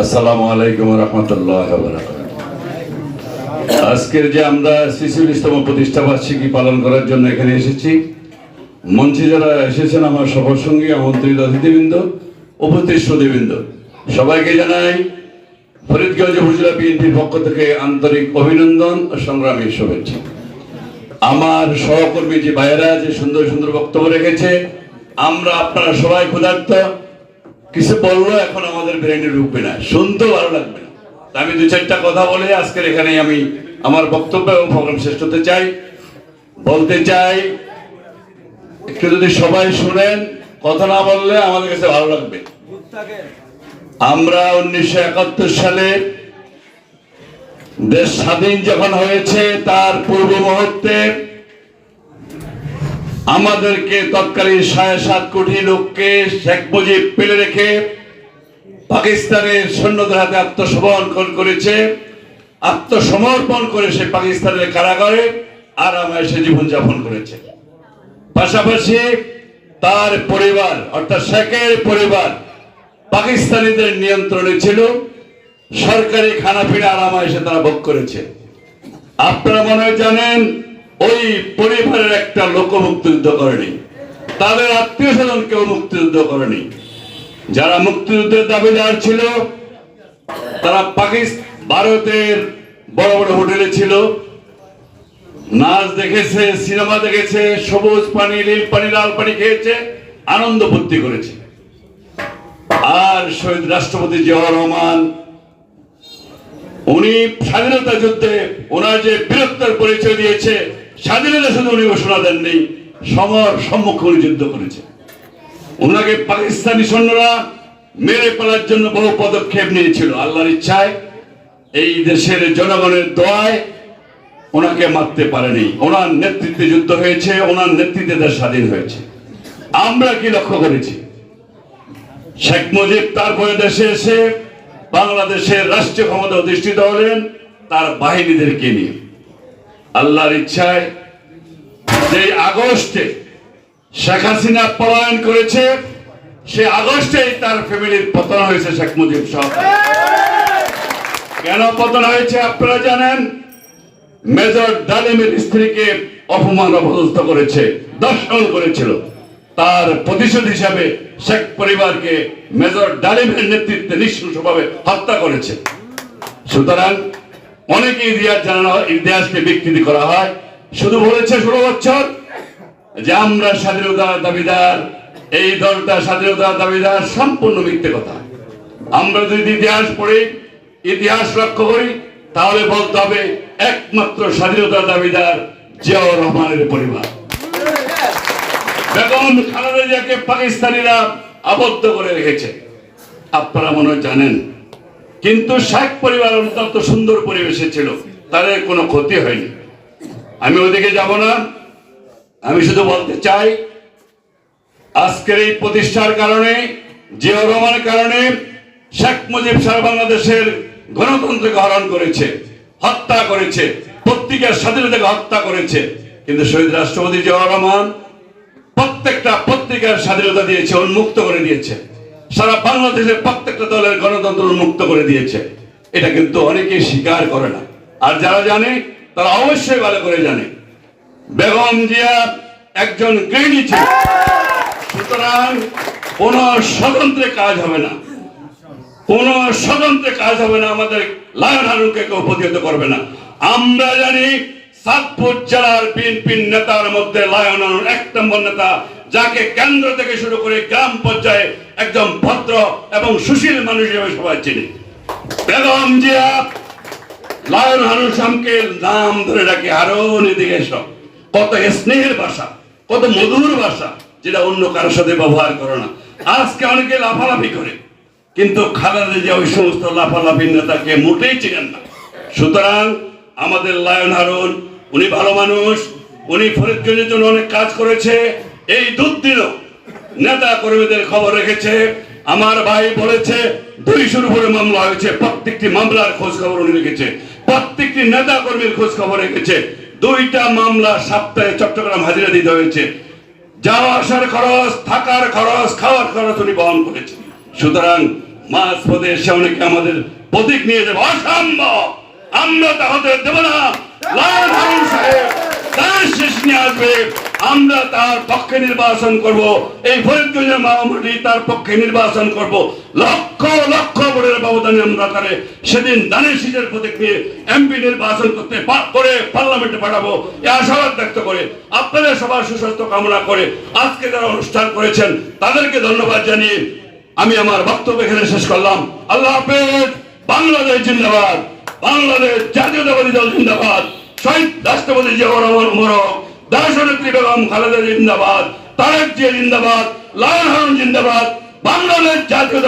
আসসালামু আলাইকুম ওয়া রাহমাতুল্লাহি ওয়া বারাকাতুহু। আজকের যে আমরা ৪৬তম প্রতিষ্ঠা বার্ষিকী পালন করার জন্য এখানে এসেছি, মঞ্চে যারা এসেছেন আমার সফর সঙ্গী, আমন্ত্রিত অতিথিবৃন্দ, উপস্থিত সুধীবৃন্দ, সবাইকে জানাই ফরিদগঞ্জ উপজেলা বিএনপির পক্ষ থেকে আন্তরিক অভিনন্দন ও সংগ্রামী শুভেচ্ছা। আমার সহকর্মী যে ভাইয়েরা যে সুন্দর সুন্দর বক্তব্য রেখেছে, আপনারা সবাই ক্ষুধার্ত, কিছু বললো এখন আমাদের ব্রেনে ঢুকবে না, শুনতেও ভালো লাগবে না। আমি দু চারটা কথা বলে আজকের এখানে আমি আমার বক্তব্য এবং প্রোগ্রাম শেষ করতে চাই। বলতে চাই, একটু যদি সবাই শুনেন, কথা না বললে আমাদের কাছে ভালো লাগবে। আমরা 1971 সালে দেশ স্বাধীন যখন হয়েছে, তার পূর্ব মুহূর্তে আমাদেরকে তৎকালীন 7.5 কোটি লোককে শেখ মুজিব ফেলে রেখে পাকিস্তানের সৈন্যদের হাতে আত্মসমর্পণ করে সে পাকিস্তানের কারাগারে আরামে জীবনযাপন করেছে। পাশাপাশি তার পরিবার অর্থাৎ শেখের পরিবার পাকিস্তানিদের নিয়ন্ত্রণে ছিল, সরকারি খানাপিনা আরামে তারা ভোগ করেছে। আপনারা মনে হয় জানেন, ওই পরিবারের একটা লোক মুক্তিযুদ্ধ করেনি, তাদের আত্মীয় স্বজন কেউ মুক্তিযুদ্ধ করেনি। যারা মুক্তিযুদ্ধের দাবিদার ছিল তারা ভারতের বড় বড় হোটেলে ছিল, নাচ দেখেছে, সিনেমা দেখেছে, সবুজ পানি, নীল পানি, লাল পানি খেয়েছে, আনন্দ ফুর্তি করেছে। আর শহীদ রাষ্ট্রপতি জিয়াউর রহমান, উনি স্বাধীনতা যুদ্ধে ওনার যে বীরত্বের পরিচয় দিয়েছে, স্বাধীনতা শুধু উনি ঘোষণা দেননি, সম্মুখে উনি যুদ্ধ করেছে। ওনাকে পাকিস্তানি সৈন্যরা মেরে ফেলার জন্য বহু পদক্ষেপ নিয়েছিল। আল্লাহর ইচ্ছায়, এই দেশের জনগণের দোয়ায় ওনাকে মারতে পারেনি। ওনার নেতৃত্বে যুদ্ধ হয়েছে, ওনার নেতৃত্বে দেশ স্বাধীন হয়েছে। আমরা কি লক্ষ্য করেছি? শেখ মুজিব তারপরে দেশে এসে বাংলাদেশের রাষ্ট্রীয় ক্ষমতা অধিষ্ঠিত হলেন তার বাহিনীদেরকে নিয়ে। আল্লাহর ইচ্ছায় যে আগস্টে শেখ হাসিনা পলায়ন করেছে, সে আগস্টেই তার ফ্যামিলির পতন হয়েছে। শেখ মুজিব সরকার কেন পতন হয়েছে আপনারা জানেন? মেজর ডালিমের স্ত্রীকে অপমান অপদস্থ করেছে, দর্শন করেছিল। তার প্রতিশোধ হিসাবে শেখ পরিবারকে মেজর ডালিমের নেতৃত্বে নৃশংসভাবে হত্যা করেছে। সুতরাং অনেকে ইতিহাসকে বিকৃতি করা হয়। শুধু বলেছে 16 বছর যে আমরা স্বাধীনতার দাবিদার, এই দলটা স্বাধীনতার দাবিদার, সম্পূর্ণ মিথ্যে কথা। আমরা যদি ইতিহাস পড়ি, ইতিহাস লক্ষ্য করি, তাহলে বলতে হবে একমাত্র স্বাধীনতার দাবিদার জিয়াউর রহমানের পরিবার। বেগম খালেদা জিয়াকে পাকিস্তানিরা আবদ্ধ করে রেখেছে, আপনারা মনে জানেন। কিন্তু শেখ পরিবার অত্যন্ত সুন্দর পরিবেশে ছিল, তাদের কোনো ক্ষতি হয়নি। আমি ওদিকে যাব না, আমি শুধু বলতে চাই, আজকের এই প্রতিষ্ঠার কারণে, জিয়াউর রহমানের কারণে শেখ মুজিব সারা বাংলাদেশের গণতন্ত্রকে হরণ করেছে, হত্যা করেছে, পত্রিকার স্বাধীনতাকে হত্যা করেছে। কিন্তু শহীদ রাষ্ট্রপতি জিয়াউর রহমান প্রত্যেকটা পত্রিকার স্বাধীনতা দিয়েছে, উন্মুক্ত করে দিয়েছে। সারা বাংলাদেশের প্রত্যেকটা দলের গণতন্ত্র উন্মুক্ত করে দিয়েছে। এটা কিন্তু অনেকেই স্বীকার করে না, আর যারা জানে তারা অবশ্যই ভালো করে জানে। বেগম জিয়া একজন গৃহিণী ছিল, সুতরাং কোন স্বতন্ত্রে কাজ হবে না, কোন স্বতন্ত্রে কাজ হবে না। আমাদের লায়ন হারুনকে কেউ প্রতিহত করবে না। আমরা জানি চাঁদপুর জেলার বিএনপির নেতার মধ্যে লায়ন হারুন 1 নম্বর নেতা, যাকে কেন্দ্র থেকে শুরু করে গ্রাম পর্যায়ে একজন ভদ্র এবং সুশীল মানুষ হিসেবে সবাই চিনি। বেগম জিয়া লায়ন হারুন সামকে নাম ধরে ডাকে, হারুন এদিকে এসো। কত স্নেহের ভাষা, কত মধুর ভাষা, যেটা অন্য কারোর সাথে ব্যবহার করে না। আজকে অনেকে লাফালাফি করে, কিন্তু খালেদা জিয়া ওই সমস্ত লাফালাফির নেতাকে মোটেই চিনেন না। সুতরাং আমাদের লায়ন হারুন, উনি ভালো মানুষ, উনি ফরিদগঞ্জের জন্য অনেক কাজ করেছে। এই দুদিনও নেতা কর্মীদের খবর রেখেছে। আমার ভাই বলেছে 200-র উপরে মামলা হয়েছে, প্রত্যেকটি মামলার খোঁজ খবর উনি রেখেছে, প্রত্যেকটি নেতা কর্মীর খোঁজ খবর রেখেছে। 2টা মামলা সপ্তাহে চট্টগ্রাম হাজিরা দিতে হয়েছে। যাওয়া আসার খরচ, থাকার খরচ, খাওয়ার খরচ উনি বহন করেছে। সুতরাং মাঝপথে এসে অনেকে আমাদের প্রতীক নিয়ে যাবে, অসম্ভব, আমরা তা হতে দেব না। লাল হারুন সাহেব তার শেষ নিয়ে আসবে, আমরা তার পক্ষে নির্বাচন করব, এই ফরিদগঞ্জের মাটি তার পক্ষে নির্বাচন করব, লক্ষ লক্ষ ভোটের ব্যবধানে আমরা তারে সেদিন দানের শীষের প্রতীক নিয়ে এমপি নির্বাচন করে পার্লামেন্টে পাঠাবো, এই আশাবাদ ব্যক্ত করে আপনাদের সবার সুস্বাস্থ্য কামনা করে আজকে যারা অনুষ্ঠান করেছেন তাদেরকে ধন্যবাদ জানিয়ে আমি আমার বক্তব্য এখানে শেষ করলাম। আল্লাহ হাফেজ। বাংলাদেশ জিন্দাবাদ, বাংলাদেশ জাতীয়তাবাদী দল জিন্দাবাদ, শহীদ রাষ্ট্রপতি জিয়াউর রহমান মোবারক, দেশনেত্রী বেগম খালেদা জিন্দাবাদ, তারেক জিয়া জিন্দাবাদ, লায়ন হারুন জিন্দাবাদ, বাংলাদেশ জাতীয়তাবাদী